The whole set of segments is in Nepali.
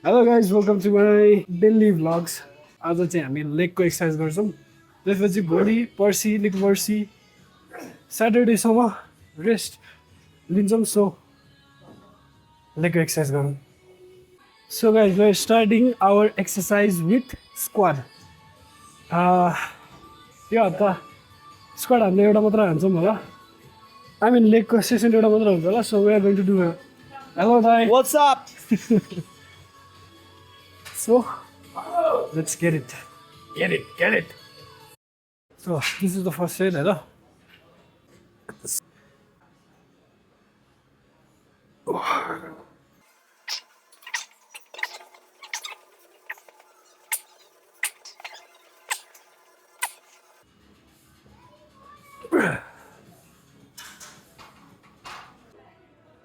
Hello guys, welcome to my daily vlogs. आज चाहिँ हामी लेगको एक्सर्साइज गर्छौँ त्यसपछि भोलि पर्सि लिग पर्सि स्याटरडेसम्म रेस्ट लिन्छौँ सो लेगको एक्सर्साइज गरौँ so guys we are starting our exercise with squat यो हप्ता स्क्वाड हामीले एउटा मात्र हान्छौँ होला आई मिन लेगको सेसन एउटा मात्र हुन्छ होला so we are going to do hello दाइ What's up? So, let's get it. Get it. So, this is the first set, hello.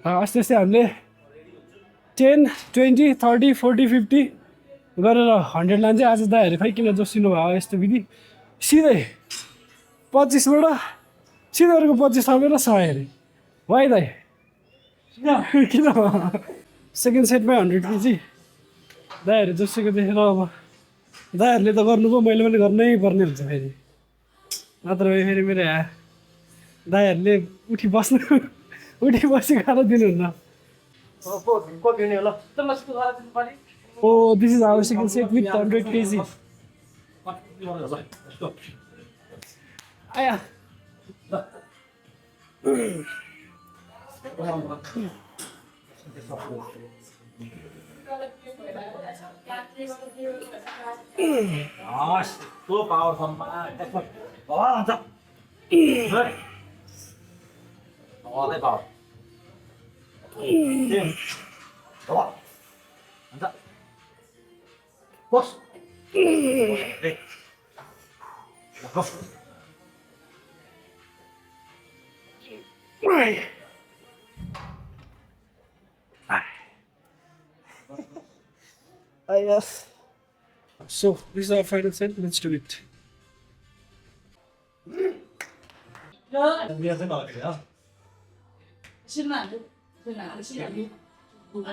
अस्ति अस्ति हामीले 10, 20, 30, 40, 50 गरेर 100 लान्छ आज दाइहरू खै किन जोसिनु भयो यस्तो विधि सिधै 25बाट सिधै अर्को 25 थपेर 100 अरे वाइ दाइ किन सेकेन्ड सेटमै 100 केजी दाइहरू जोसेको देखेर अब दाइहरूले त गर्नु पो मैले पनि गर्नै पर्ने हुन्छ फेरि नत्र फेरि मेरो दाइहरूले उठी बसी खाएर दिनुहुन्न Oh, this is our second set with 100 kg. Aya. Gosh, so powerful. Oh, they power. Oh, push. Hey. Go. Right. Yes. So, this is our final set. Let's do it. Yeah. Oh,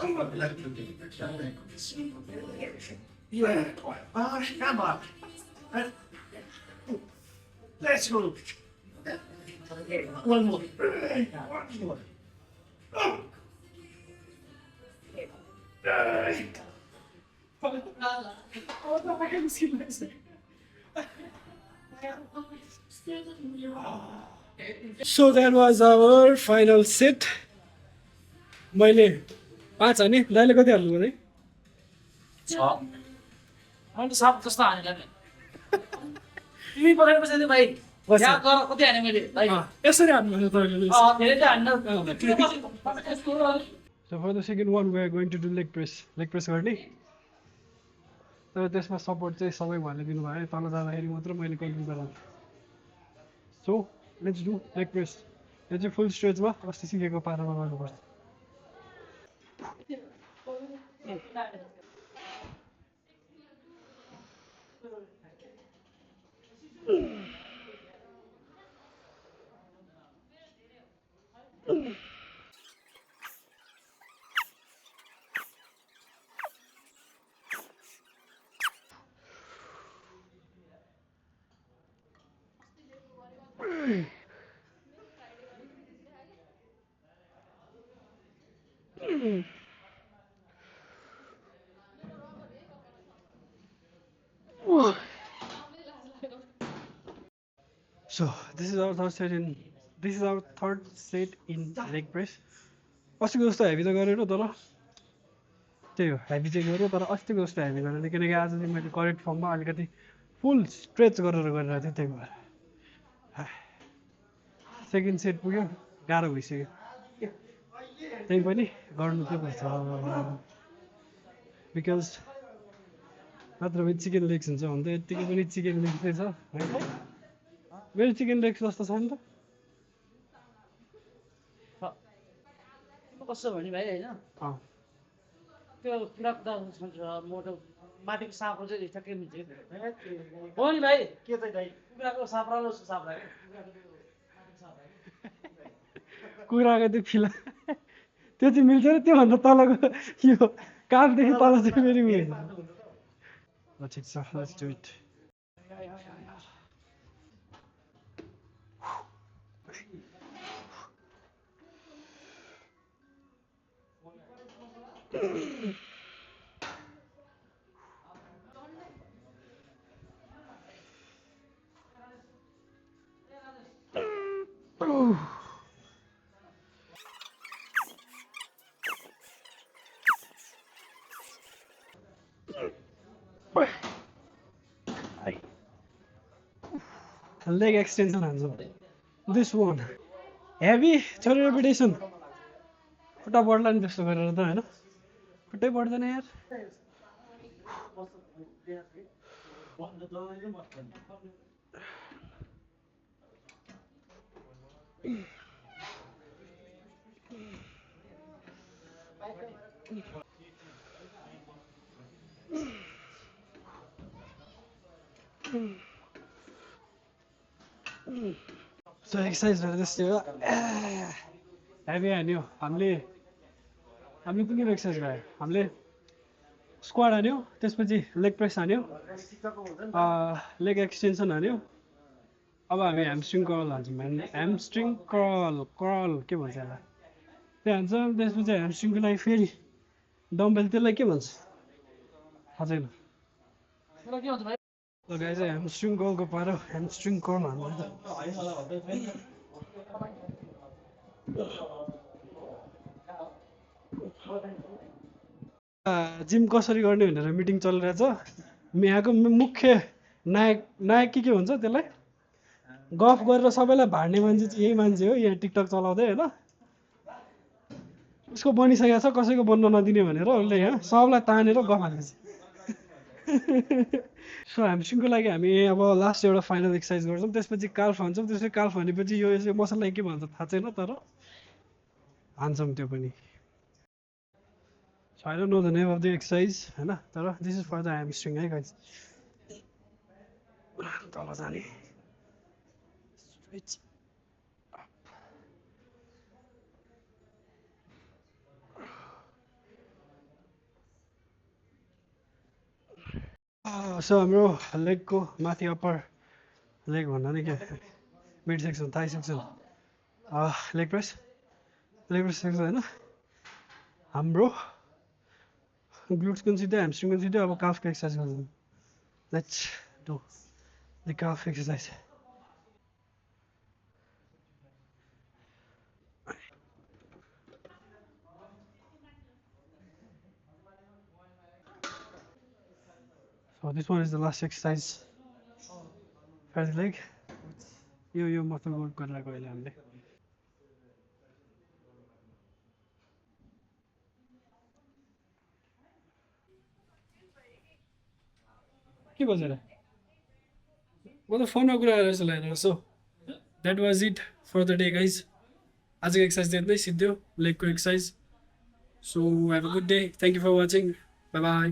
come on. Let's go. One more. So that was our final set. मैले 5 हाने दाइले कति हाल्नु पर्ने मैले त सब जस्तो हाने लाग्यो तिमी पठाएपछि चाहिँ भाइ यहाँ गर कति हाने मैले भाइ यसरी हान्नु पर्छ धेरै त हान्न So for the second one we are going to do leg press गर्ने तर त्यसमा सपोर्ट चाहिँ सबै भले दिनु भयो तल जाँदाखेरि मात्र मैले कन्ट्रोल गराउँ so let's do leg press यो चाहिँ फुल स्ट्रेचमा अस्ति सिकेको पारामा गर्नुपर्छ So this is our third set in leg press. अस्तिको जस्तो हेभी त गरेन तर त्यही हो हेभी चाहिँ गऱ्यो तर अस्तिको जस्तो हेभी गरेन किनकि आज चाहिँ मैले करेक्ट फर्ममा अलिकति फुल स्ट्रेच गरेर गरिरहेको थिएँ त्यही भएर सेकेन्ड सेट पुग्यो गाह्रो भइसक्यो त्यही पनि गर्नु चाहिँ पर्छ बिकज नत्र भने चिकन लेग्स हुन्छ भने त यत्तिकै पनि चिकन लेग्स चाहिँ छ होइन मेरो चिकन लेग्स जस्तो छ नि त कस्तो भने भाइ होइन त्यो कुरा मोटो माथिको साँपको चाहिँ ठ्याक्कै मिल्छ हो नि भाइ के चाहिँ दाइ कुखुराको साँप राम्रो साँप लाग्यो कुखुराको त्यो फिला त्यो चाहिँ मिल्छ र त्योभन्दा तलको यो काखदेखि तल चाहिँ फेरि मिल्छ ल ठिक छ let's do it leg extension हान्छौँ दिस वान हेभी छोरी रेपिटेसन खुट्टा बढ्ला नि त्यस्तो गरेर त होइन खुट्टै बढ्दैन यार So exercise त्यस्तै हो हेभी हान्यो हामीले कुन कुन एक्सर्साइज भयो हामीले स्क्वाड हान्यो त्यसपछि लेग प्रेस हान्यो लेग एक्सटेन्सन हान्यो अब हामी ह्यामस्ट्रिङ कर्ल हान्छौँ ह्यामस्ट्रिङ कर्ल के भन्छ यसलाई त्यो हान्छौँ त्यसपछि ह्यामस्ट्रिङको लागि फेरि डम्बेल त्यसलाई के भन्छ थाहा छैन त्यसलाई के भन्छ भाइ ल गाइस ह्यामस्ट्रिङ कर्लको पारो ह्यामस्ट्रिङ कर्ल हान्नु जिम कसरी गर्ने भनेर मिटिङ चलिरहेछ यहाँको मुख्य नायक के हुन्छ त्यसलाई गफ गरेर सबैलाई भाड्ने मान्छे चाहिँ यही मान्छे हो यहाँ टिकटक चलाउँदै होइन उसको बनिसकेको छ कसैको बन्न नदिने भनेर उसले यहाँ सबलाई तानेर गफ हाल्दैछ सो ह्यामस्ट्रिङको लागि हामी अब लास्ट एउटा फाइनल एक्सर्साइज गर्छौँ त्यसपछि काल्फ हान्छौँ त्यसपछि काल्फ भनेपछि यो मसललाई के भन्छ थाहा छैन तर हान्छौँ त्यो पनि So I don't know the name of the exercise, है ना? तर this is for the hamstring है guys. तल जाने. Straight up. So हाम्रो लेगको माथि अप्पर लेग भन्दा नि के mid section thigh section leg press section होइन हाम्रो glutes consider hamstring consider अब calf को exercise गर्छौँ let's do the calf exercise so this one is the last exercise for the leg यो muscle work गरिरहेको अहिले हामीले के बजेर म त फोनमा कुरा गरेर जस्तो लागेर so that was it for the day guys आजको एक्सर्साइज त्यति नै सिद्धो लेगको exercise so have a good day thank you for watching bye by